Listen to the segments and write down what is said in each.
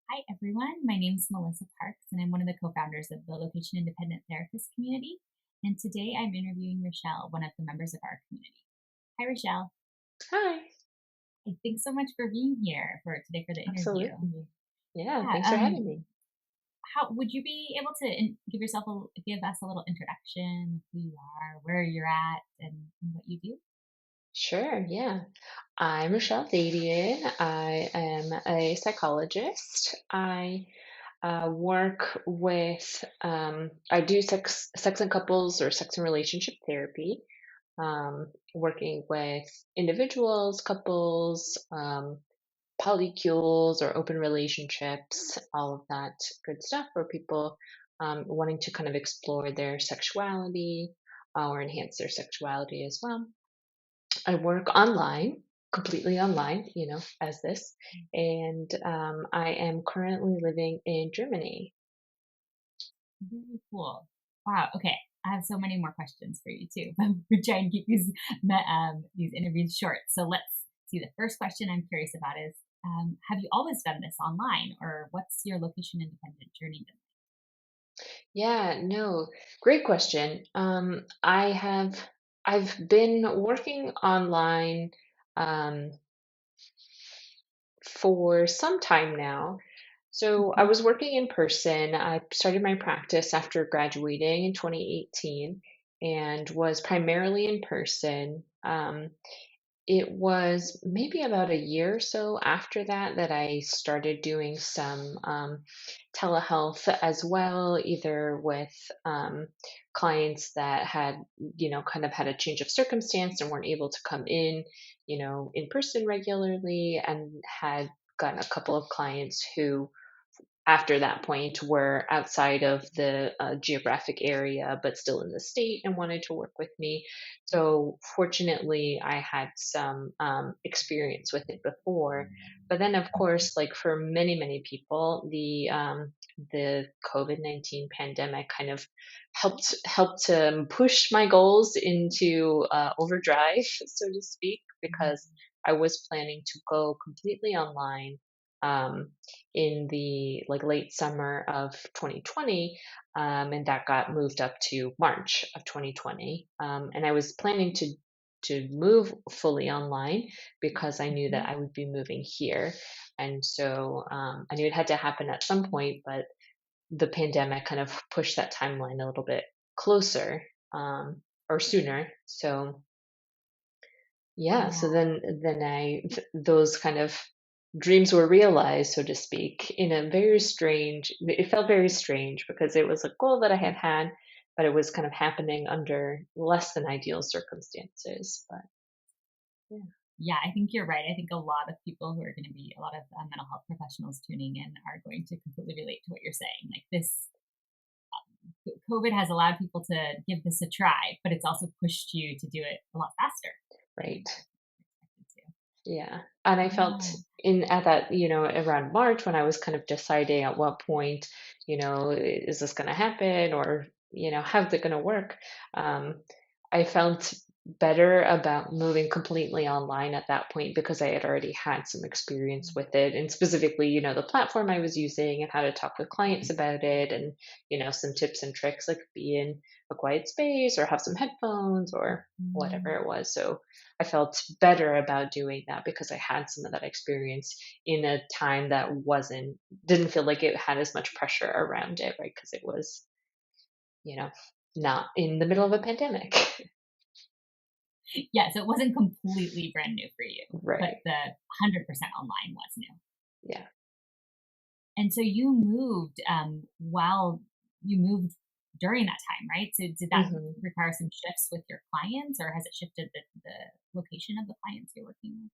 Hi, everyone. My name is Melissa Parks, and I'm one of the co founders of the Location Independent Therapist community. And today I'm interviewing Richelle, one of the members of our community. Hi, Richelle. Hi. Thanks so much for being here for today for the interview. Absolutely. Yeah, Yeah. thanks for having me. How would you be able to give us a little introduction of who you are, where you're at, and what you do? Sure, yeah. I'm Richelle Dadian. I am a psychologist. I work with, I do sex and couples or sex and relationship therapy, working with individuals, couples, polycules or open relationships, all of that good stuff for people wanting to kind of explore their sexuality or enhance their sexuality as well. I work online, completely online, as this, and I am currently living in Germany. Very cool. Wow. Okay. I have so many more questions for you too, but we're trying to keep these interviews short. So let's see. The first question I'm curious about is, have you always done this online, or what's your location independent journey been? Yeah, no, great question. I've been working online um, for some time now. So I Mhm. was working in person. I started my practice after graduating in 2018 and was primarily in person. It was maybe about a year or so after that that I started doing some telehealth as well, either with clients that had, kind of had a change of circumstance and weren't able to come in person regularly, and had gotten a couple of clients who after that point were outside of the geographic area but still in the state and wanted to work with me. So fortunately I had some experience with it before, but then of course, like for many people, the COVID-19 pandemic kind of helped to push my goals into overdrive, so to speak, because I was planning to go completely online um, in the like late summer of 2020, and that got moved up to March of 2020. And I was planning to move fully online because I knew that Mhm. I would be moving here, and so I knew it had to happen at some point. But the pandemic kind of pushed that timeline a little bit closer, or sooner. So yeah, so Yeah. those kind of dreams were realized, so to speak, in a very strange, it felt very strange because it was a goal that I had had, but it was kind of happening under less than ideal circumstances. But yeah. Yeah, I think you're right. I think a lot of people who are going to be a lot of mental health professionals tuning in are going to completely relate to what you're saying. Like this COVID has allowed people to give this a try, but it's also pushed you to do it a lot faster than you Right. might have expected Yeah. And I to. felt Yeah. in at that, around March when I was kind of deciding at what point, is this going to happen, or, how's it going to work? I felt better about moving completely online at that point because I had already had some experience with it, and specifically, the platform I was using and how to talk with clients about it, and, some tips and tricks like be in a quiet space or have some headphones or whatever Mhm. it was. So I felt better about doing that because I had some of that experience in a time that didn't feel like it had as much pressure around it, right? Because it was, you know, not in the middle of a pandemic. Yeah, so it wasn't completely brand new for you, but Right. the 100% online was new. Yeah. And so you moved, while you moved during that time, right? So did that hmm require some shifts with your clients, or has it shifted the location of the clients you're working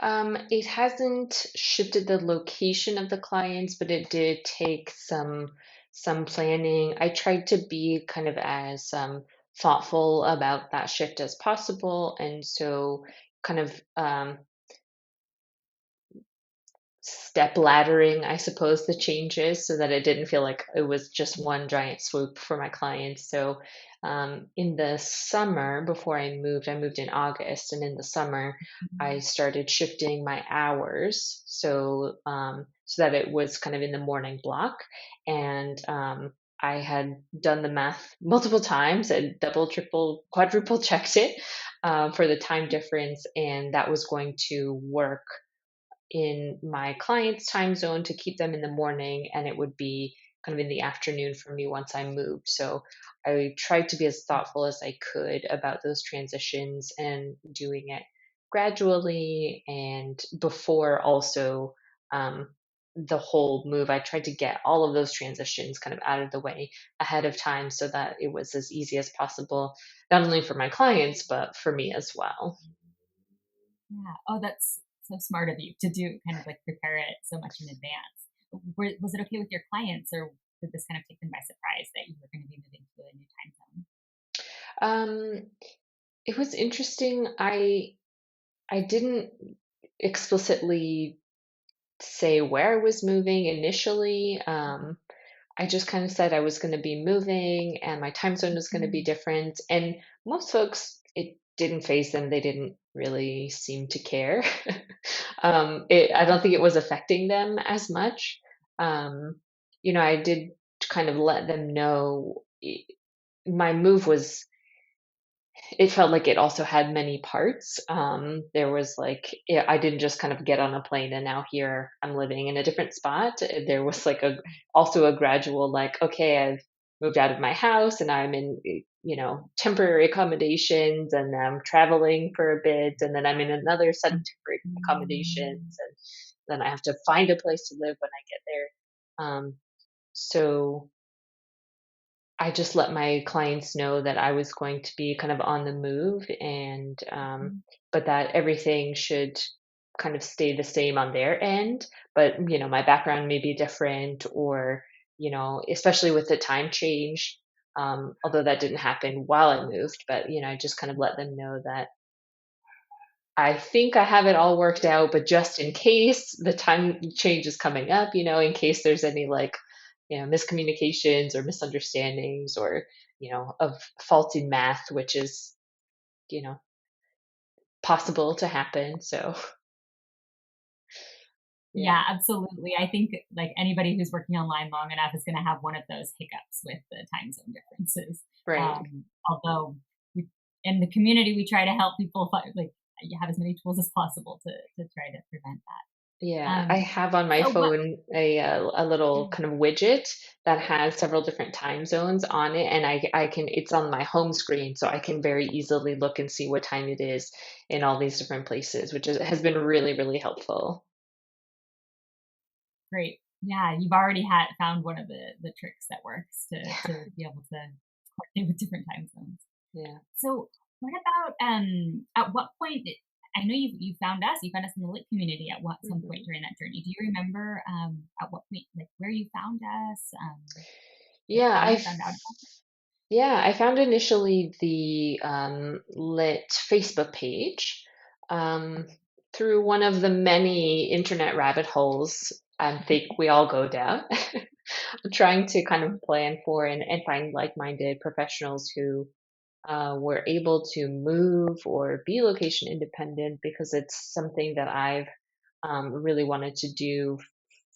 with? It hasn't shifted the location of the clients, but it did take some planning. I tried to be kind of as thoughtful about that shift as possible, and so kind of step laddering, I suppose, the changes so that it didn't feel like it was just one giant swoop for my clients. So, in the summer before I moved in August, and in the summer, I Mhm. started shifting my hours so that it was kind of in the morning block. And I had done the math multiple times and double, triple, quadruple checked it for the time difference, and that was going to work in my client's time zone to keep them in the morning, and it would be kind of in the afternoon for me once I moved. So I tried to be as thoughtful as I could about those transitions and doing it gradually. And before also the whole move, I tried to get all of those transitions kind of out of the way ahead of time so that it was as easy as possible, not only for my clients, but for me as well. Yeah. Oh, that's so smart of you to do kind of like prepare it so much in advance. Was it okay with your clients, or did this kind of take them by surprise that you were going to be moving to a new time zone? Um, it was interesting. I didn't explicitly say where I was moving initially. I just kind of said I was going to be moving and my time zone was going to be Mhm. different. And most folks, it didn't phase them. They didn't really seem to care. I don't think it was affecting them as much. Um, I did kind of let them know my move was it felt like it also had many parts. There was like I didn't just kind of get on a plane and now here I'm living in a different spot. There was like a also a gradual like, okay, I've moved out of my house and I'm in temporary accommodations, and I'm traveling for a bit, and then I'm in another set of temporary accommodations, and then I have to find a place to live when I get there. So I just let my clients know that I was going to be kind of on the move, and Mhm. but that everything should kind of stay the same on their end. But my background may be different, or especially with the time change. Although that didn't happen while I moved, but I just kind of let them know that I think I have it all worked out, but just in case the time change is coming up, in case there's any like, miscommunications or misunderstandings, or, of faulty math, which is, you know, possible to happen. So, yeah. Yeah, absolutely. I think like anybody who's working online long enough is going to have one of those hiccups with the time zone differences. Right. Although we, in the community, we try to help people like have as many tools as possible to try to prevent that. Yeah, I have on my So what? phone a little kind of widget that has several different time zones on it, and I can it's on my home screen, so I can very easily look and see what time it is in all these different places, which has been really, really helpful. Great. Yeah, you've already had found one of the tricks that works to be able to coordinate with different time zones. Yeah. So, what about at what point I know you found us, you found us in the lit community at what some point Mhm. during that journey. Do you remember at what point, like where you found us, like Yeah, how you found out about I found initially the lit Facebook page um, through one of the many internet rabbit holes I think we all go down, trying to kind of plan for and find like-minded professionals who were able to move or be location independent, because it's something that I've really wanted to do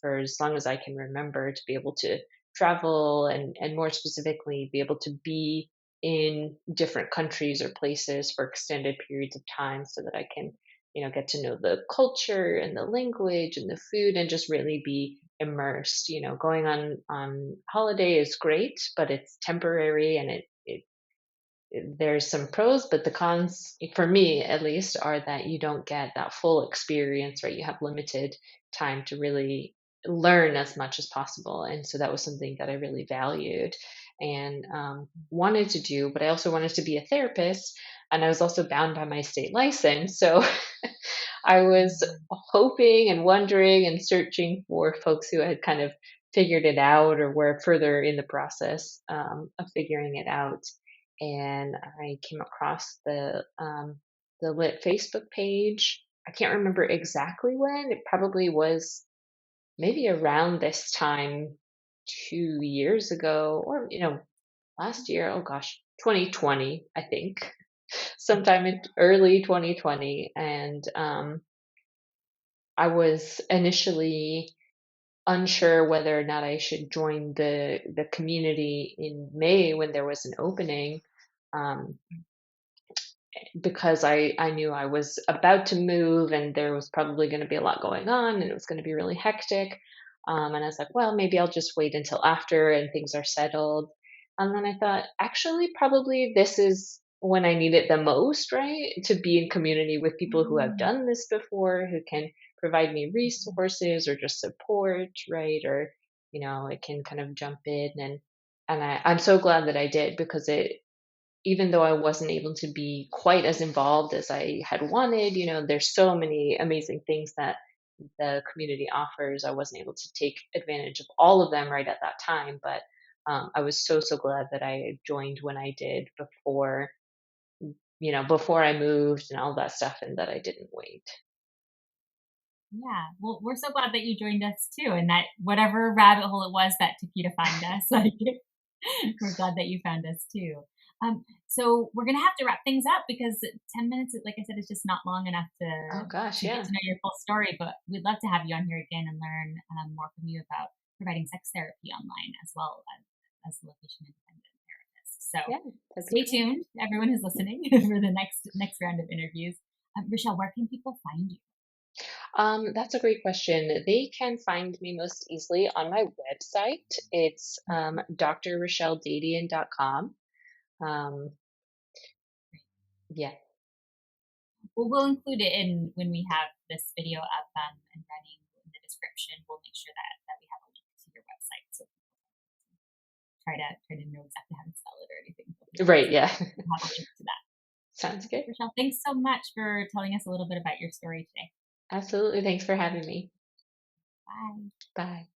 for as long as I can remember, to be able to travel, and more specifically be able to be in different countries or places for extended periods of time so that I can get to know the culture and the language and the food and just really be immersed. Going on holiday is great, but it's temporary, and there's some pros, but the cons, for me at least, are that you don't get that full experience, right? You have limited time to really learn as much as possible. And so that was something that I really valued and wanted to do, but I also wanted to be a therapist. And I was also bound by my state license. So I was Mhm. hoping and wondering and searching for folks who had kind of figured it out or were further in the process of figuring it out. And I came across the lit Facebook page. I can't remember exactly when. It probably was. maybe around this time 2 years ago, or last year. Oh gosh, 2020, I think, sometime in early 2020, and I was initially unsure whether or not I should join the community in May when there was an opening. Um, because I knew I was about to move and there was probably going to be a lot going on and it was going to be really hectic. And I was like, well, maybe I'll just wait until after and things are settled. And then I thought, actually, probably this is when I need it the most, right? To be in community with people who have Mm, done this before, who can provide me resources or just support, right? Or, it can kind of jump in I'm so glad that I did because it even though I wasn't able to be quite as involved as I had wanted, there's so many amazing things that the community offers. I wasn't able to take advantage of all of them right at that time, but I was so, so glad that I joined when I did before I moved and all that stuff and that I didn't wait. yeah. Well, we're so glad that you joined us too, and that whatever rabbit hole it was that took you to find us, like we're glad that you found us too. So we're gonna have to wrap things up because 10 minutes, like I said, is just not long enough to Oh gosh, get yeah. to know your full story. But we'd love to have you on here again and learn more from you about providing sex therapy online as a location independent therapist. So Yeah, that'd be stay great. tuned, everyone who's listening, for the next round of interviews. Rochelle, where can people find you? That's a great question. They can find me most easily on my website. It's drrichelledadian.com. Um, yeah. Well, we'll include it in when we have this video up and running in the description. We'll make sure that we have a link to your website so people try to know exactly how to spell it or anything. They'll be able Right, to yeah. have a link to that. Sounds good. Rochelle, thanks so much for telling us a little bit about your story today. Absolutely. Thanks for having me. Bye. Bye.